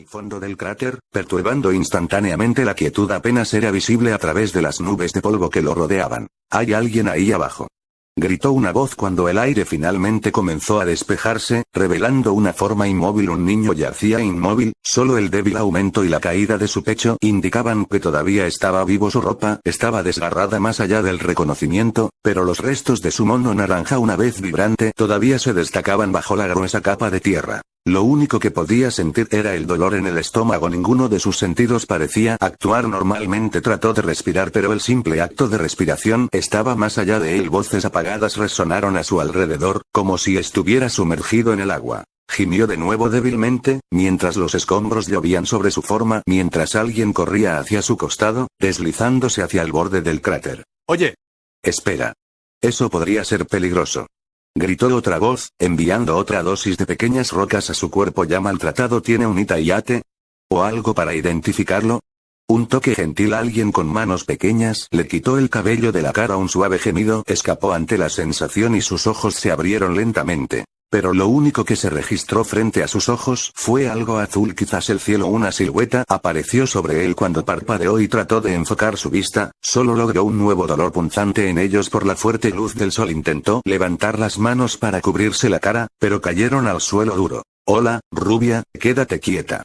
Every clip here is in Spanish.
el fondo del cráter, perturbando instantáneamente la quietud apenas era visible a través de las nubes de polvo que lo rodeaban. «Hay alguien ahí abajo», gritó una voz cuando el aire finalmente comenzó a despejarse, revelando una forma inmóvil. Un niño yacía inmóvil, solo el débil aumento y la caída de su pecho indicaban que todavía estaba vivo. Su ropa estaba desgarrada más allá del reconocimiento, pero los restos de su mono naranja, una vez vibrante, todavía se destacaban bajo la gruesa capa de tierra. Lo único que podía sentir era el dolor en el estómago. Ninguno de sus sentidos parecía actuar normalmente. Trató de respirar, pero el simple acto de respiración estaba más allá de él. Voces apagadas resonaron a su alrededor, como si estuviera sumergido en el agua. Gimió de nuevo débilmente, mientras los escombros llovían sobre su forma, mientras alguien corría hacia su costado, deslizándose hacia el borde del cráter. «Oye. Espera. Eso podría ser peligroso», gritó otra voz, enviando otra dosis de pequeñas rocas a su cuerpo ya maltratado. ¿Tiene un itaiate? ¿O algo para identificarlo? Un toque gentil. Alguien con manos pequeñas le quitó el cabello de la cara. Un suave gemido escapó ante la sensación y sus ojos se abrieron lentamente. Pero lo único que se registró frente a sus ojos fue algo azul, quizás el cielo. Una silueta apareció sobre él cuando parpadeó y trató de enfocar su vista, solo logró un nuevo dolor punzante en ellos por la fuerte luz del sol. Intentó levantar las manos para cubrirse la cara, pero cayeron al suelo duro. «Hola, rubia, quédate quieta.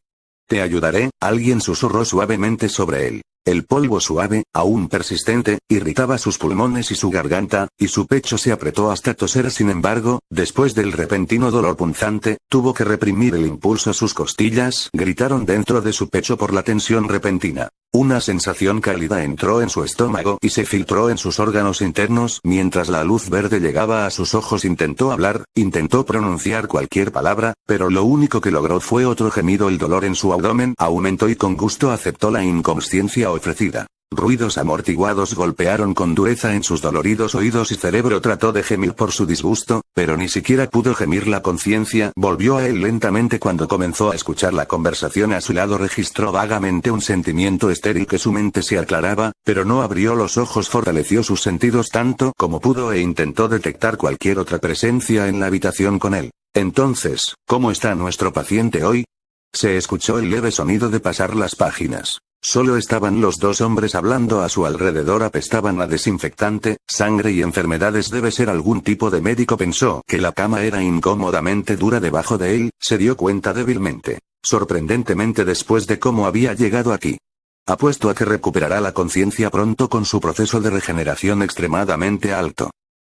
Te ayudaré», alguien susurró suavemente sobre él. El polvo suave, aún persistente, irritaba sus pulmones y su garganta, y su pecho se apretó hasta toser. Sin embargo, después del repentino dolor punzante, tuvo que reprimir el impulso. Sus costillas gritaron dentro de su pecho por la tensión repentina. Una sensación cálida entró en su estómago y se filtró en sus órganos internos. Mientras la luz verde llegaba a sus ojos, intentó hablar, intentó pronunciar cualquier palabra, pero lo único que logró fue otro gemido. El dolor en su abdomen aumentó y con gusto aceptó la inconsciencia ofrecida. Ruidos amortiguados golpearon con dureza en sus doloridos oídos y cerebro. Trató de gemir por su disgusto, pero ni siquiera pudo gemir. La conciencia volvió a él lentamente cuando comenzó a escuchar la conversación a su lado. Registró vagamente un sentimiento estéril que su mente se aclaraba, pero no abrió los ojos. Fortaleció sus sentidos tanto como pudo e intentó detectar cualquier otra presencia en la habitación con él. «Entonces, ¿cómo está nuestro paciente hoy?», se escuchó el leve sonido de pasar las páginas. Solo estaban los dos hombres hablando a su alrededor. Apestaban a desinfectante, sangre y enfermedades. Debe ser algún tipo de médico. Pensó que la cama era incómodamente dura debajo de él. Se dio cuenta débilmente, sorprendentemente, después de cómo había llegado aquí. Apuesto a que recuperará la conciencia pronto con su proceso de regeneración extremadamente alto.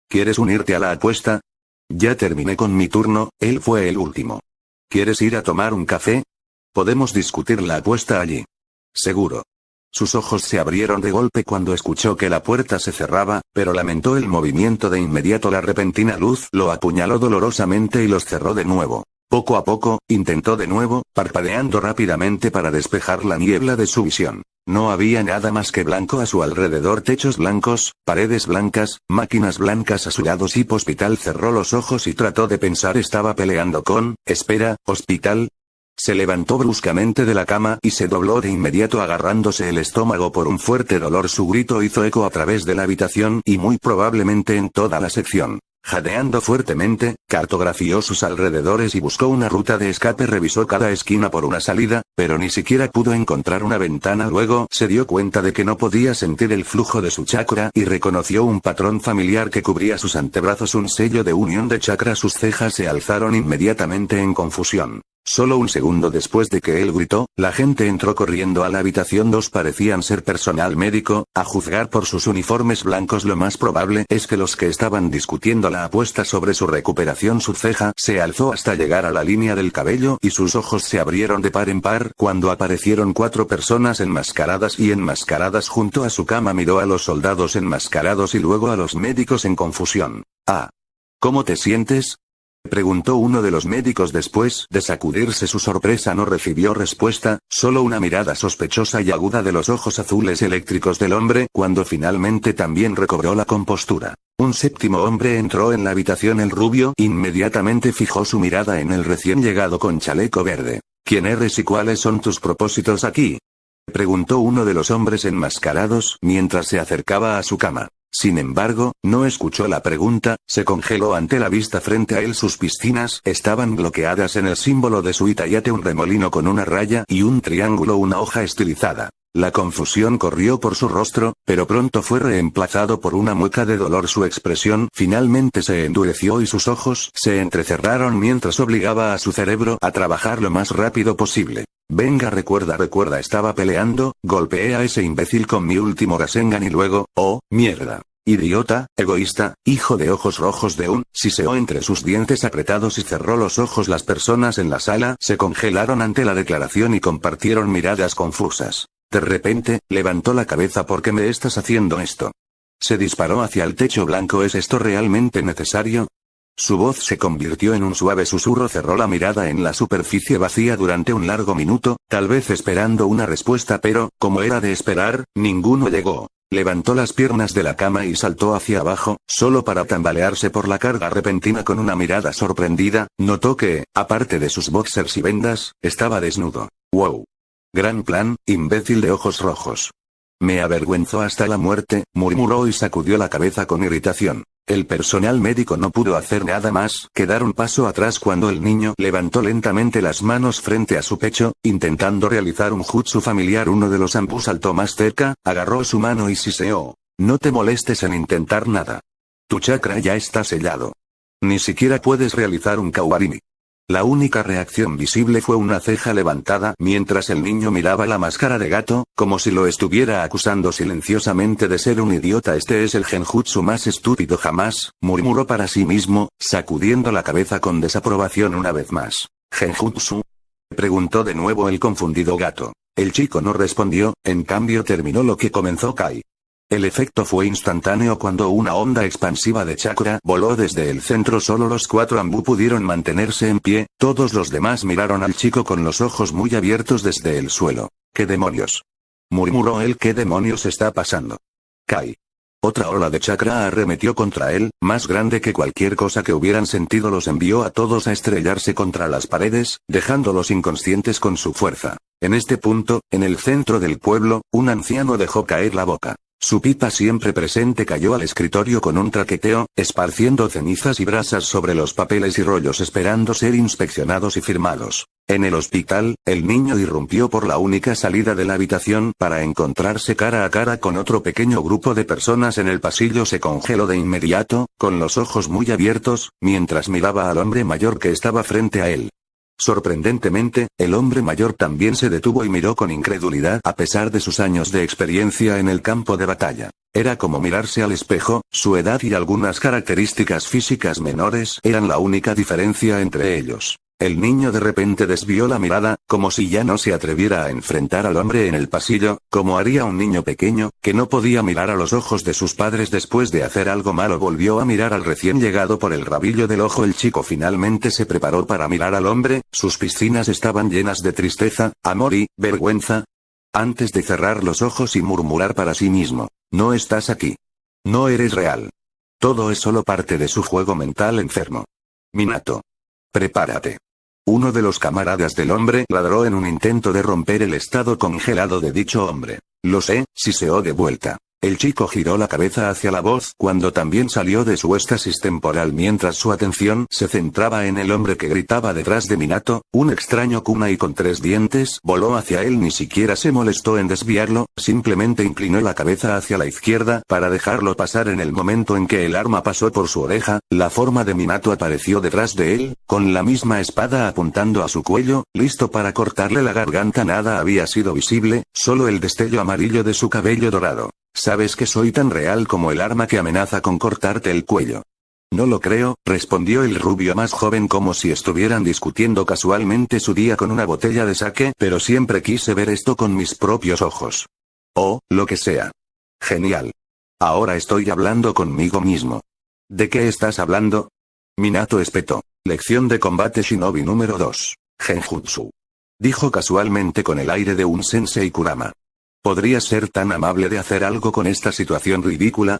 ¿Quieres unirte a la apuesta? Ya terminé con mi turno, él fue el último. ¿Quieres ir a tomar un café? Podemos discutir la apuesta allí. Seguro. Sus ojos se abrieron de golpe cuando escuchó que la puerta se cerraba, pero lamentó el movimiento de inmediato. La repentina luz lo apuñaló dolorosamente y los cerró de nuevo. Poco a poco, intentó de nuevo, parpadeando rápidamente para despejar la niebla de su visión. No había nada más que blanco a su alrededor. Techos blancos, paredes blancas, máquinas blancas a su lado. Zip Hospital. Cerró los ojos y trató de pensar. Estaba peleando con... Espera, ¿hospital? Se levantó bruscamente de la cama y se dobló de inmediato, agarrándose el estómago por un fuerte dolor. Su grito hizo eco a través de la habitación y muy probablemente en toda la sección. Jadeando fuertemente, cartografió sus alrededores y buscó una ruta de escape. Revisó cada esquina por una salida, pero ni siquiera pudo encontrar una ventana. Luego, se dio cuenta de que no podía sentir el flujo de su chakra y reconoció un patrón familiar que cubría sus antebrazos, un sello de unión de chakra. Sus cejas se alzaron inmediatamente en confusión. Solo un segundo después de que él gritó, la gente entró corriendo a la habitación. Dos parecían ser personal médico, a juzgar por sus uniformes blancos. Lo más probable es que los que estaban discutiendo la apuesta sobre su recuperación. Su ceja se alzó hasta llegar a la línea del cabello y sus ojos se abrieron de par en par cuando aparecieron 4 personas enmascaradas y enmascaradas junto a su cama. Miró a los soldados enmascarados y luego a los médicos en confusión. «Ah. ¿Cómo te sientes?», preguntó uno de los médicos. Después de sacudirse su sorpresa no recibió respuesta, solo una mirada sospechosa y aguda de los ojos azules eléctricos del hombre. Cuando finalmente también recobró la compostura, un séptimo hombre entró en la habitación. El rubio inmediatamente fijó su mirada en el recién llegado con chaleco verde. «¿Quién eres y cuáles son tus propósitos aquí?», preguntó uno de los hombres enmascarados mientras se acercaba a su cama. Sin embargo, no escuchó la pregunta, se congeló ante la vista frente a él. Sus piscinas estaban bloqueadas en el símbolo de su Itayate, un remolino con una raya y un triángulo, una hoja estilizada. La confusión corrió por su rostro, pero pronto fue reemplazado por una mueca de dolor. Su expresión finalmente se endureció y sus ojos se entrecerraron mientras obligaba a su cerebro a trabajar lo más rápido posible. Venga, recuerda, estaba peleando, golpeé a ese imbécil con mi último Rasengan y luego, oh, mierda. Idiota, egoísta, hijo de ojos rojos de un, siseó entre sus dientes apretados y cerró los ojos. Las personas en la sala se congelaron ante la declaración y compartieron miradas confusas. De repente, levantó la cabeza. ¿Por qué me estás haciendo esto? Se disparó hacia el techo blanco. ¿Es esto realmente necesario? Su voz se convirtió en un suave susurro. Cerró la mirada en la superficie vacía durante un largo minuto, tal vez esperando una respuesta, pero, como era de esperar, ninguno llegó. Levantó las piernas de la cama y saltó hacia abajo, solo para tambalearse por la carga repentina. Con una mirada sorprendida, notó que, aparte de sus boxers y vendas, estaba desnudo. ¡Wow! Gran plan, imbécil de ojos rojos. Me avergüenzó hasta la muerte, murmuró y sacudió la cabeza con irritación. El personal médico no pudo hacer nada más que dar un paso atrás cuando el niño levantó lentamente las manos frente a su pecho, intentando realizar un jutsu familiar. Uno de los ambos saltó más cerca, agarró su mano y siseó. No te molestes en intentar nada. Tu chakra ya está sellado. Ni siquiera puedes realizar un kaubarimi. La única reacción visible fue una ceja levantada mientras el niño miraba la máscara de gato, como si lo estuviera acusando silenciosamente de ser un idiota. Este es el genjutsu más estúpido jamás, murmuró para sí mismo, sacudiendo la cabeza con desaprobación una vez más. ¿Genjutsu? Preguntó de nuevo el confundido gato. El chico no respondió, en cambio terminó lo que comenzó Kai. El efecto fue instantáneo cuando una onda expansiva de chakra voló desde el centro. Solo los 4 Ambu pudieron mantenerse en pie, todos los demás miraron al chico con los ojos muy abiertos desde el suelo. ¿Qué demonios? Murmuró él. ¿Qué demonios está pasando? Kai. Otra ola de chakra arremetió contra él, más grande que cualquier cosa que hubieran sentido. Los envió a todos a estrellarse contra las paredes, dejándolos inconscientes con su fuerza. En este punto, en el centro del pueblo, un anciano dejó caer la boca. Su pipa siempre presente cayó al escritorio con un traqueteo, esparciendo cenizas y brasas sobre los papeles y rollos esperando ser inspeccionados y firmados. En el hospital, el niño irrumpió por la única salida de la habitación para encontrarse cara a cara con otro pequeño grupo de personas en el pasillo. Se congeló de inmediato, con los ojos muy abiertos, mientras miraba al hombre mayor que estaba frente a él. Sorprendentemente, el hombre mayor también se detuvo y miró con incredulidad a pesar de sus años de experiencia en el campo de batalla. Era como mirarse al espejo, su edad y algunas características físicas menores eran la única diferencia entre ellos. El niño de repente desvió la mirada, como si ya no se atreviera a enfrentar al hombre en el pasillo, como haría un niño pequeño, que no podía mirar a los ojos de sus padres después de hacer algo malo. Volvió a mirar al recién llegado por el rabillo del ojo. El chico finalmente se preparó para mirar al hombre, sus piscinas estaban llenas de tristeza, amor y vergüenza. Antes de cerrar los ojos y murmurar para sí mismo, no estás aquí. No eres real. Todo es solo parte de su juego mental enfermo. Minato. Prepárate. Uno de los camaradas del hombre ladró en un intento de romper el estado congelado de dicho hombre. Lo sé, siseó de vuelta. El chico giró la cabeza hacia la voz cuando también salió de su éxtasis temporal mientras su atención se centraba en el hombre que gritaba detrás de Minato. Un extraño kunai con 3 dientes voló hacia él. Ni siquiera se molestó en desviarlo, simplemente inclinó la cabeza hacia la izquierda para dejarlo pasar. En el momento en que el arma pasó por su oreja, la forma de Minato apareció detrás de él, con la misma espada apuntando a su cuello, listo para cortarle la garganta. Nada había sido visible, solo el destello amarillo de su cabello dorado. ¿Sabes que soy tan real como el arma que amenaza con cortarte el cuello? No lo creo, respondió el rubio más joven como si estuvieran discutiendo casualmente su día con una botella de sake, pero siempre quise ver esto con mis propios ojos. Oh, lo que sea. Genial. Ahora estoy hablando conmigo mismo. ¿De qué estás hablando? Minato espetó. Lección de combate Shinobi número 2. Genjutsu. Dijo casualmente con el aire de un sensei Kurama. ¿Podrías ser tan amable de hacer algo con esta situación ridícula?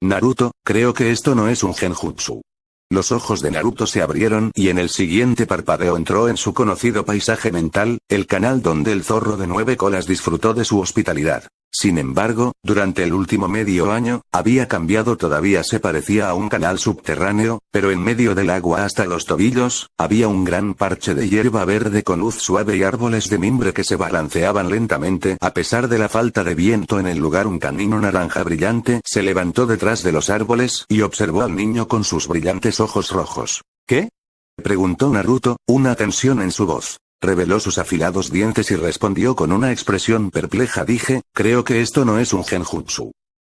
Naruto, creo que esto no es un genjutsu. Los ojos de Naruto se abrieron y en el siguiente parpadeo entró en su conocido paisaje mental, el canal donde el zorro de 9 colas disfrutó de su hospitalidad. Sin embargo, durante el último medio año, había cambiado. Todavía se parecía a un canal subterráneo, pero en medio del agua hasta los tobillos, había un gran parche de hierba verde con luz suave y árboles de mimbre que se balanceaban lentamente. A pesar de la falta de viento en el lugar, un canino naranja brillante se levantó detrás de los árboles y observó al niño con sus brillantes ojos rojos. ¿Qué? Preguntó Naruto, una tensión en su voz. Reveló sus afilados dientes y respondió con una expresión perpleja. Dije, creo que esto no es un genjutsu.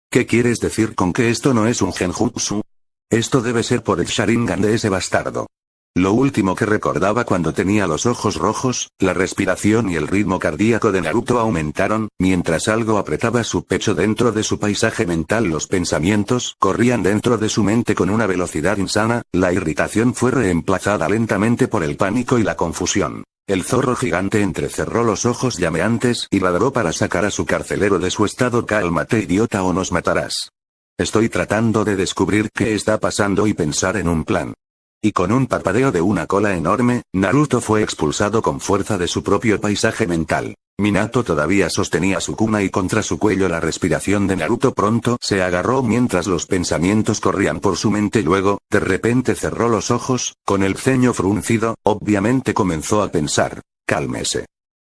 ¿Qué quieres decir con que esto no es un genjutsu? Esto debe ser por el Sharingan de ese bastardo. Lo último que recordaba cuando tenía los ojos rojos, la respiración y el ritmo cardíaco de Naruto aumentaron, mientras algo apretaba su pecho dentro de su paisaje mental. Los pensamientos corrían dentro de su mente con una velocidad insana, la irritación fue reemplazada lentamente por el pánico y la confusión. El zorro gigante entrecerró los ojos llameantes y ladró para sacar a su carcelero de su estado. Cálmate, idiota, o nos matarás. Estoy tratando de descubrir qué está pasando y pensar en un plan. Y con un parpadeo de una cola enorme, Naruto fue expulsado con fuerza de su propio paisaje mental. Minato todavía sostenía su kuna y contra su cuello la respiración de Naruto pronto se agarró mientras los pensamientos corrían por su mente. Luego, de repente cerró los ojos, con el ceño fruncido, obviamente comenzó a pensar. Cálmese.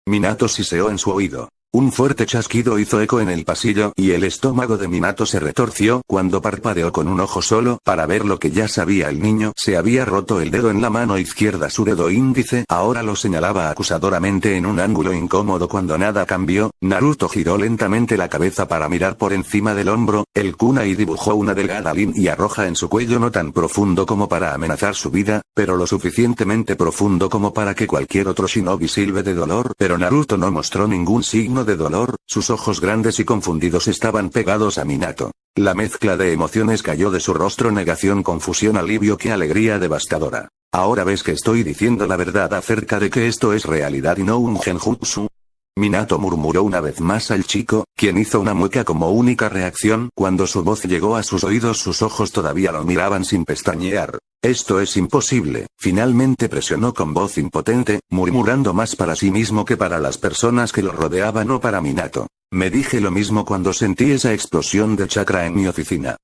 Minato siseó en su oído. Un fuerte chasquido hizo eco en el pasillo y el estómago de Minato se retorció cuando parpadeó con un ojo solo para ver lo que ya sabía. El niño se había roto el dedo en la mano izquierda. Su dedo índice ahora lo señalaba acusadoramente en un ángulo incómodo. Cuando nada cambió, Naruto giró lentamente la cabeza para mirar por encima del hombro, el kunai dibujó una delgada línea roja en su cuello, no tan profundo como para amenazar su vida, pero lo suficientemente profundo como para que cualquier otro shinobi silbe de dolor. Pero Naruto no mostró ningún signo de dolor, sus ojos grandes y confundidos estaban pegados a Minato. La mezcla de emociones cayó de su rostro: negación, confusión, alivio, qué alegría devastadora. ¿Ahora ves que estoy diciendo la verdad acerca de que esto es realidad y no un genjutsu? Minato murmuró una vez más al chico, quien hizo una mueca como única reacción. Cuando su voz llegó a sus oídos, sus ojos todavía lo miraban sin pestañear. Esto es imposible, finalmente presionó con voz impotente, murmurando más para sí mismo que para las personas que lo rodeaban o para Minato. Me dije lo mismo cuando sentí esa explosión de chakra en mi oficina.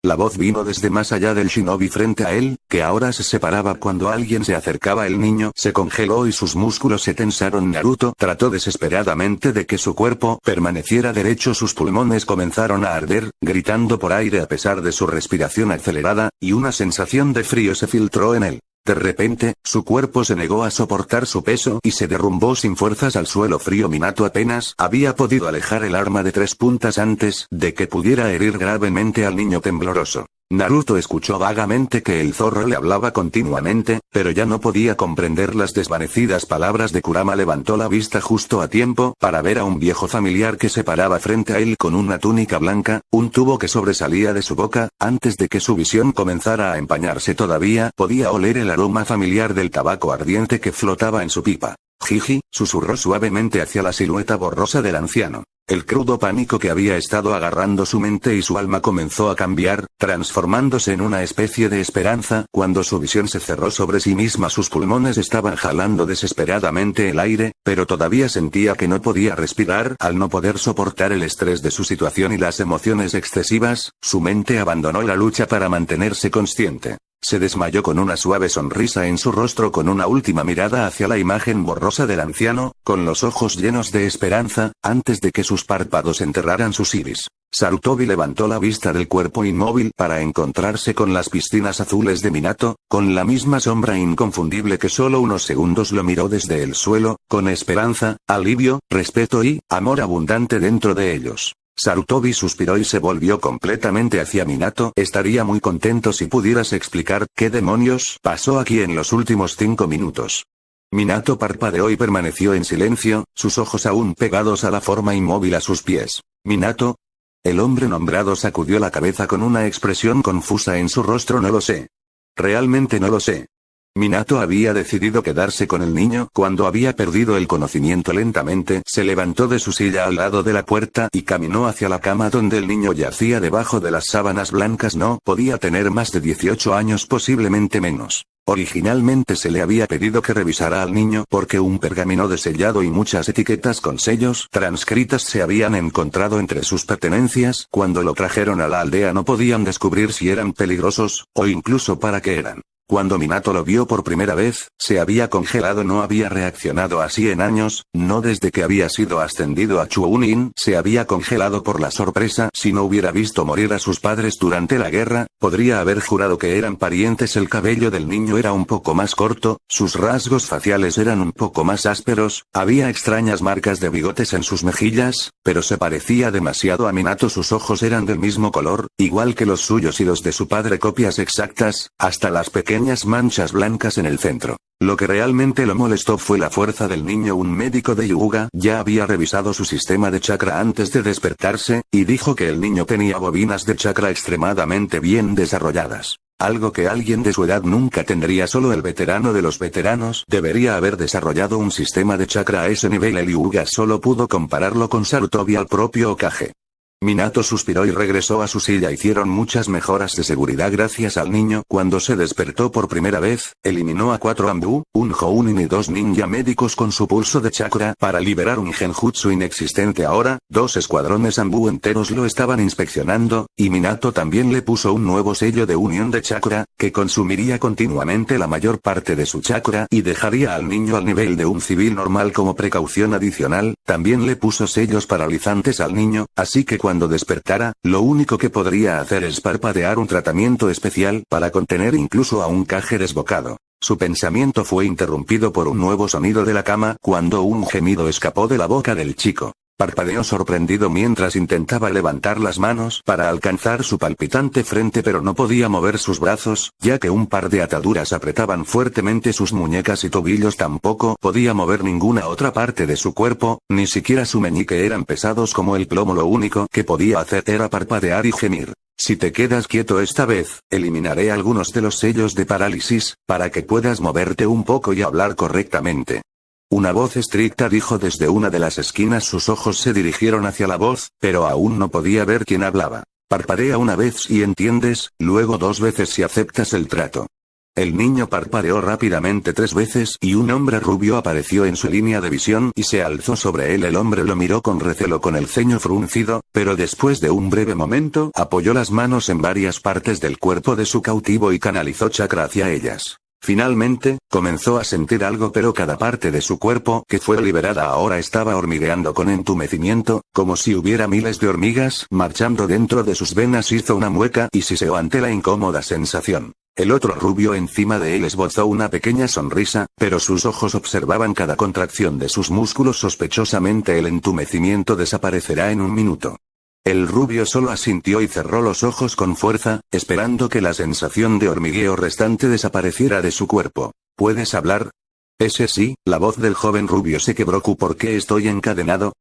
La voz vino desde más allá del shinobi frente a él, que ahora se separaba cuando alguien se acercaba. El niño se congeló y sus músculos se tensaron. Naruto trató desesperadamente de que su cuerpo permaneciera derecho. Sus pulmones comenzaron a arder, gritando por aire a pesar de su respiración acelerada, y una sensación de frío se filtró en él. De repente, su cuerpo se negó a soportar su peso y se derrumbó sin fuerzas al suelo frío. Minato apenas había podido alejar el arma de 3 puntas antes de que pudiera herir gravemente al niño tembloroso. Naruto escuchó vagamente que el zorro le hablaba continuamente, pero ya no podía comprender las desvanecidas palabras de Kurama. Levantó la vista justo a tiempo para ver a un viejo familiar que se paraba frente a él con una túnica blanca, un tubo que sobresalía de su boca. Antes de que su visión comenzara a empañarse todavía podía oler el aroma familiar del tabaco ardiente que flotaba en su pipa. Jiji, susurró suavemente hacia la silueta borrosa del anciano. El crudo pánico que había estado agarrando su mente y su alma comenzó a cambiar, transformándose en una especie de esperanza. Cuando su visión se cerró sobre sí misma, sus pulmones estaban jalando desesperadamente el aire, pero todavía sentía que no podía respirar. Al no poder soportar el estrés de su situación y las emociones excesivas, su mente abandonó la lucha para mantenerse consciente. Se desmayó con una suave sonrisa en su rostro, con una última mirada hacia la imagen borrosa del anciano, con los ojos llenos de esperanza, antes de que sus párpados enterraran sus iris. Sarutobi levantó la vista del cuerpo inmóvil para encontrarse con las piscinas azules de Minato, con la misma sombra inconfundible que solo unos segundos lo miró desde el suelo, con esperanza, alivio, respeto y amor abundante dentro de ellos. Sarutobi suspiró y se volvió completamente hacia Minato. Estaría muy contento si pudieras explicar qué demonios pasó aquí en los últimos 5 minutos. Minato parpadeó y permaneció en silencio, sus ojos aún pegados a la forma inmóvil a sus pies. ¿Minato? El hombre nombrado sacudió la cabeza con una expresión confusa en su rostro. No lo sé. Realmente no lo sé. Minato había decidido quedarse con el niño cuando había perdido el conocimiento. Lentamente se levantó de su silla al lado de la puerta y caminó hacia la cama donde el niño yacía debajo de las sábanas blancas. No podía tener más de 18 años, posiblemente menos. Originalmente se le había pedido que revisara al niño porque un pergamino de sellado y muchas etiquetas con sellos transcritas se habían encontrado entre sus pertenencias. Cuando lo trajeron a la aldea no podían descubrir si eran peligrosos, o incluso para qué eran. Cuando Minato lo vio por primera vez, se había congelado. No había reaccionado así en años, no desde que había sido ascendido a Chunin. Se había congelado por la sorpresa. Si no hubiera visto morir a sus padres durante la guerra, podría haber jurado que eran parientes. El cabello del niño era un poco más corto, sus rasgos faciales eran un poco más ásperos, había extrañas marcas de bigotes en sus mejillas, pero se parecía demasiado a Minato. Sus ojos eran del mismo color, igual que los suyos y los de su padre, copias exactas, hasta las pequeñas manchas blancas en el centro. Lo que realmente lo molestó fue la fuerza del niño. Un médico de Hyuga ya había revisado su sistema de chakra antes de despertarse, y dijo que el niño tenía bobinas de chakra extremadamente bien desarrolladas. Algo que alguien de su edad nunca tendría. Solo el veterano de los veteranos debería haber desarrollado un sistema de chakra a ese nivel. El Hyuga solo pudo compararlo con Sarutobi, al propio Hokage. Minato suspiró y regresó a su silla. Hicieron muchas mejoras de seguridad gracias al niño. Cuando se despertó por primera vez, eliminó a 4 Anbu, un Jounin y 2 ninja médicos con su pulso de chakra para liberar un genjutsu inexistente. Ahora, 2 escuadrones Anbu enteros lo estaban inspeccionando, y Minato también le puso un nuevo sello de unión de chakra, que consumiría continuamente la mayor parte de su chakra y dejaría al niño al nivel de un civil normal. Como precaución adicional, también le puso sellos paralizantes al niño, así que cuando despertara, lo único que podría hacer es parpadear. Un tratamiento especial para contener incluso a un Kage desbocado. Su pensamiento fue interrumpido por un nuevo sonido de la cama, cuando un gemido escapó de la boca del chico. Parpadeó sorprendido mientras intentaba levantar las manos para alcanzar su palpitante frente, pero no podía mover sus brazos, ya que un par de ataduras apretaban fuertemente sus muñecas y tobillos. Tampoco podía mover ninguna otra parte de su cuerpo, ni siquiera su meñique. Eran pesados como el plomo. Lo único que podía hacer era parpadear y gemir. Si te quedas quieto esta vez, eliminaré algunos de los sellos de parálisis, para que puedas moverte un poco y hablar correctamente. Una voz estricta dijo desde una de las esquinas. Sus ojos se dirigieron hacia la voz, pero aún no podía ver quién hablaba. Parpadea una vez si entiendes, luego 2 veces si aceptas el trato. El niño parpadeó rápidamente 3 veces y un hombre rubio apareció en su línea de visión y se alzó sobre él. El hombre lo miró con recelo, con el ceño fruncido, pero después de un breve momento, apoyó las manos en varias partes del cuerpo de su cautivo y canalizó chakra hacia ellas. Finalmente, comenzó a sentir algo, pero cada parte de su cuerpo que fue liberada ahora estaba hormigueando con entumecimiento, como si hubiera miles de hormigas marchando dentro de sus venas. Hizo una mueca y siseó ante la incómoda sensación. El otro rubio encima de él esbozó una pequeña sonrisa, pero sus ojos observaban cada contracción de sus músculos sospechosamente. El entumecimiento desaparecerá en un minuto. El rubio solo asintió y cerró los ojos con fuerza, esperando que la sensación de hormigueo restante desapareciera de su cuerpo. ¿Puedes hablar? Ese sí, la voz del joven rubio se quebró. ¿Por qué estoy encadenado?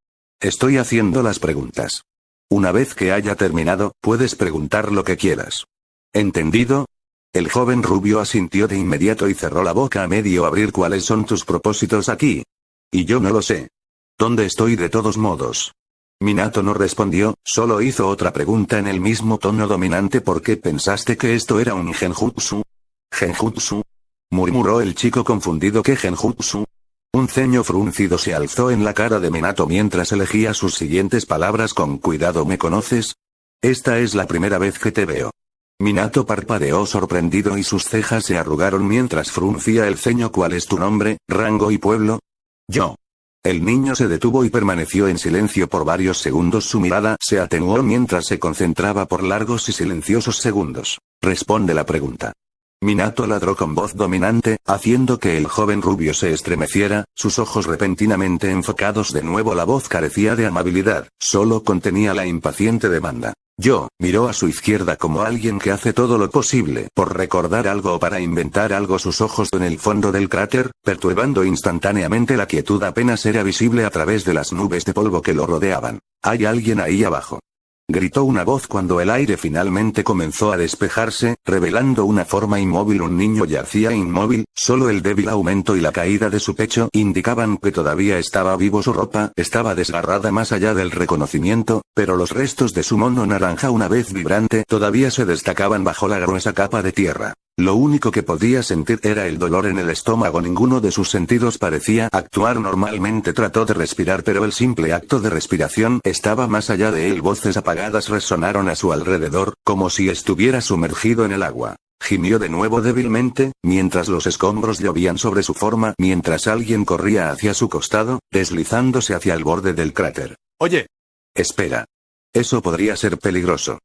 Estoy haciendo las preguntas. Una vez que haya terminado, puedes preguntar lo que quieras. ¿Entendido? El joven rubio asintió de inmediato y cerró la boca a medio abrir. ¿Cuáles son tus propósitos aquí? Y yo no lo sé. ¿Dónde estoy de todos modos? Minato no respondió, solo hizo otra pregunta en el mismo tono dominante. ¿Por qué pensaste que esto era un genjutsu? ¿Genjutsu? Murmuró el chico confundido. ¿Qué genjutsu? Un ceño fruncido se alzó en la cara de Minato mientras elegía sus siguientes palabras con cuidado. ¿Me conoces? Esta es la primera vez que te veo. Minato parpadeó sorprendido y sus cejas se arrugaron mientras fruncía el ceño. ¿Cuál es tu nombre, rango y pueblo? Yo. El niño se detuvo y permaneció en silencio por varios segundos. Su mirada se atenuó mientras se concentraba por largos y silenciosos segundos. Responde la pregunta. Minato ladró con voz dominante, haciendo que el joven rubio se estremeciera, sus ojos repentinamente enfocados de nuevo. La voz carecía de amabilidad, solo contenía la impaciente demanda. Yo, miró a su izquierda como alguien que hace todo lo posible por recordar algo o para inventar algo. Sus ojos en el fondo del cráter, perturbando instantáneamente la quietud, apenas era visible a través de las nubes de polvo que lo rodeaban. ¿Hay alguien ahí abajo? Gritó una voz cuando el aire finalmente comenzó a despejarse, revelando una forma inmóvil. Un niño yacía inmóvil, solo el débil aumento y la caída de su pecho indicaban que todavía estaba vivo. Su ropa estaba desgarrada más allá del reconocimiento, pero los restos de su mono naranja, una vez vibrante, todavía se destacaban bajo la gruesa capa de tierra. Lo único que podía sentir era el dolor en el estómago. Ninguno de sus sentidos parecía actuar normalmente. Trató de respirar, pero el simple acto de respiración estaba más allá de él. Voces apagadas resonaron a su alrededor, como si estuviera sumergido en el agua. Gimió de nuevo débilmente, mientras los escombros llovían sobre su forma, mientras alguien corría hacia su costado, deslizándose hacia el borde del cráter. Oye. Espera. Eso podría ser peligroso.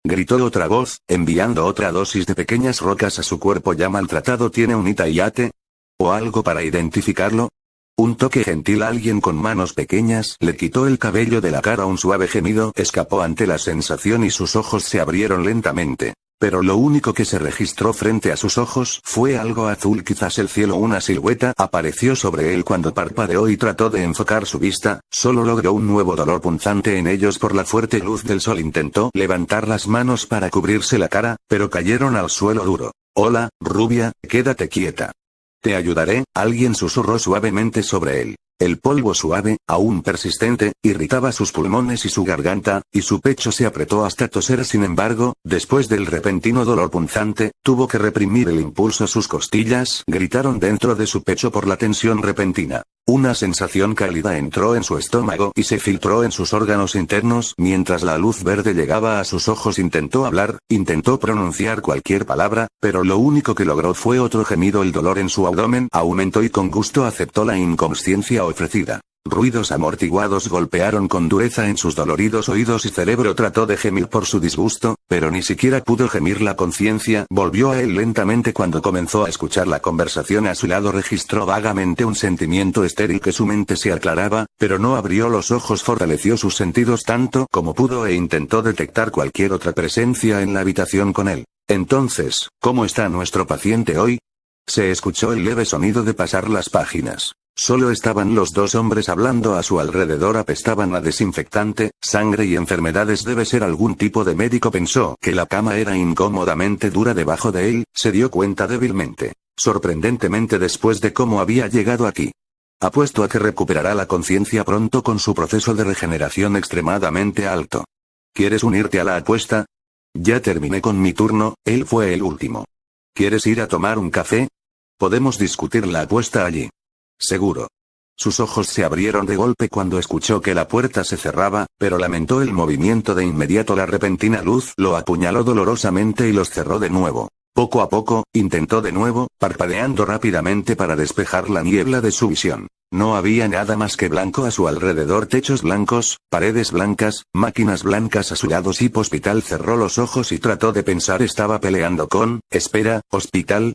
Gritó otra voz, enviando otra dosis de pequeñas rocas a su cuerpo ya maltratado. ¿Tiene un itaiate? ¿O algo para identificarlo? Un toque gentil. Alguien con manos pequeñas le quitó el cabello de la cara. Un suave gemido escapó ante la sensación y sus ojos se abrieron lentamente. Pero lo único que se registró frente a sus ojos fue algo azul, quizás el cielo. Una silueta apareció sobre él cuando parpadeó y trató de enfocar su vista, solo logró un nuevo dolor punzante en ellos por la fuerte luz del sol. Intentó levantar las manos para cubrirse la cara, pero cayeron al suelo duro. Hola, rubia, quédate quieta. Te ayudaré, alguien susurró suavemente sobre él. El polvo suave, aún persistente, irritaba sus pulmones y su garganta, y su pecho se apretó hasta toser. Sin embargo, después del repentino dolor punzante, tuvo que reprimir el impulso. Sus costillas gritaron dentro de su pecho por la tensión repentina. Una sensación cálida entró en su estómago y se filtró en sus órganos internos. Mientras la luz verde llegaba a sus ojos, intentó hablar, intentó pronunciar cualquier palabra, pero lo único que logró fue otro gemido. El dolor en su abdomen aumentó y con gusto aceptó la inconsciencia ofrecida. Ruidos amortiguados golpearon con dureza en sus doloridos oídos y cerebro. Trató de gemir por su disgusto, pero ni siquiera pudo gemir. La conciencia volvió a él lentamente cuando comenzó a escuchar la conversación a su lado. Registró vagamente un sentimiento estéril que su mente se aclaraba, pero no abrió los ojos. Fortaleció sus sentidos tanto como pudo e intentó detectar cualquier otra presencia en la habitación con él. Entonces, ¿cómo está nuestro paciente hoy? Se escuchó el leve sonido de pasar las páginas. Solo estaban los dos hombres hablando a su alrededor. Apestaban a desinfectante, sangre y enfermedades. Debe ser algún tipo de médico. Pensó que la cama era incómodamente dura debajo de él. Se dio cuenta débilmente, sorprendentemente, después de cómo había llegado aquí. Apuesto a que recuperará la conciencia pronto con su proceso de regeneración extremadamente alto. ¿Quieres unirte a la apuesta? Ya terminé con mi turno, él fue el último. ¿Quieres ir a tomar un café? Podemos discutir la apuesta allí. Seguro. Sus ojos se abrieron de golpe cuando escuchó que la puerta se cerraba, pero lamentó el movimiento de inmediato. La repentina luz lo apuñaló dolorosamente y los cerró de nuevo. Poco a poco, intentó de nuevo, parpadeando rápidamente para despejar la niebla de su visión. No había nada más que blanco a su alrededor. Techos blancos, paredes blancas, máquinas blancas a su lado. Zip Hospital. Cerró los ojos y trató de pensar. Estaba peleando con, espera, hospital.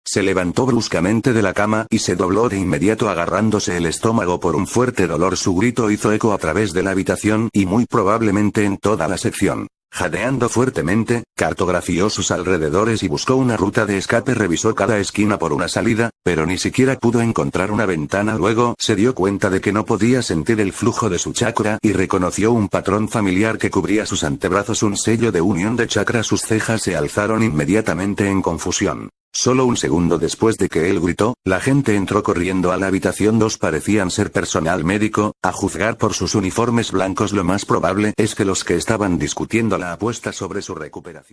Se levantó bruscamente de la cama y se dobló de inmediato agarrándose el estómago por un fuerte dolor. Su grito hizo eco a través de la habitación y muy probablemente en toda la sección. Jadeando fuertemente, cartografió sus alrededores y buscó una ruta de escape. Revisó cada esquina por una salida, pero ni siquiera pudo encontrar una ventana. Luego se dio cuenta de que no podía sentir el flujo de su chakra y reconoció un patrón familiar que cubría sus antebrazos, un sello de unión de chakra. Sus cejas se alzaron inmediatamente en confusión. Solo un segundo después de que él gritó, la gente entró corriendo a la habitación. Dos parecían ser personal médico, a juzgar por sus uniformes blancos. Lo más probable es que los que estaban discutiendo la apuesta sobre su recuperación